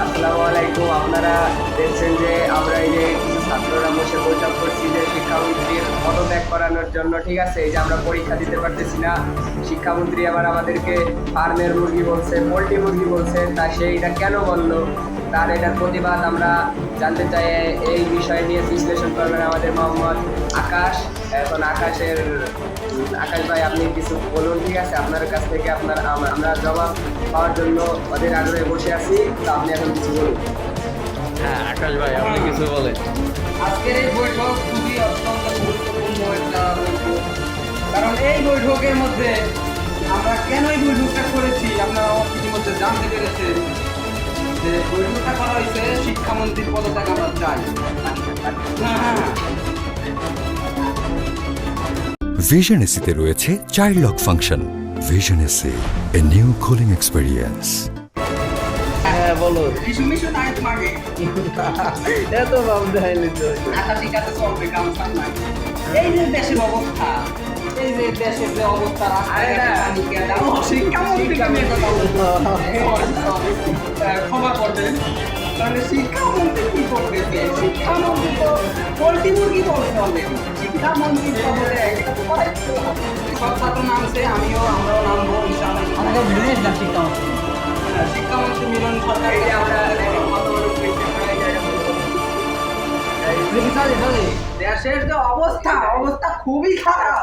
আসসালামু আলাইকুম। আপনারা দেখছেন যে আমরা এই যে কিছু ছাত্ররা বসে বৈঠক করছি যে শিক্ষামন্ত্রীর পদত্যাগ করানোর জন্য, ঠিক আছে? এই যে আমরা পরীক্ষা দিতে পারতেছি না, শিক্ষামন্ত্রী আবার আমাদেরকে ফার্মের মুরগি বলছে, পোলট্রি মুরগি বলছে, তা সেইটা কেন বললো? তার এটার প্রতিবাদ আমরা জানতে চাই। এই বিষয় নিয়ে বিশ্লেষণ করবেন আমাদের মোহাম্মদ আকাশ। এখন আকাশ ভাই, আপনি কিছু বলুন, ঠিক আছে? আপনার কাছ থেকে আমরা জবাব পাওয়ার জন্য ওদের আগ্রহে বসে আছি, তো আপনি এখন কিছু বলুন। হ্যাঁ আকাশ ভাই, আপনি কিছু বলেন। আজকের এই বৈঠক খুবই অত্যন্ত গুরুত্বপূর্ণ একটা বৈঠক, কারণ এই বৈঠকের মধ্যে আমরা কেন এই বৈঠকটা করেছি আপনারা ইতিমধ্যে জানতে পেরেছেন যে বৈঠকটা করা হয়েছে শিক্ষামন্ত্রীর পদত্যাগ আমরা চাই। হ্যাঁ, ভিশন এসিতে রয়েছে child lock function. Vision AC, a new cooling experience. হ্যাঁ বলো। মিশু নাই তোমাকে এত ভাব দেখাইলি তো। আচ্ছা ঠিক আছে, চলবে, গামছা নাই। এই যে দেশের অবস্থা, এই যে দেশের যে অবস্থা, শিক্ষামন্ত্রীকে নিয়ে কথা বলবো। ক্ষমা করবেন, তাহলে শিক্ষামন্ত্রী কি করতেছে? শিক্ষামন্ত্রী তো পোল্ট্রি মুরগি বলতে হবে। শিক্ষামন্ত্রী পদত্যাগ সব ছাত্র নামছে, আমরাও নামবো ইনশাআল্লাহ। শিক্ষামন্ত্রী মিলন সরকার, এই যে আমরা দেশের যে অবস্থা খুবই খারাপ।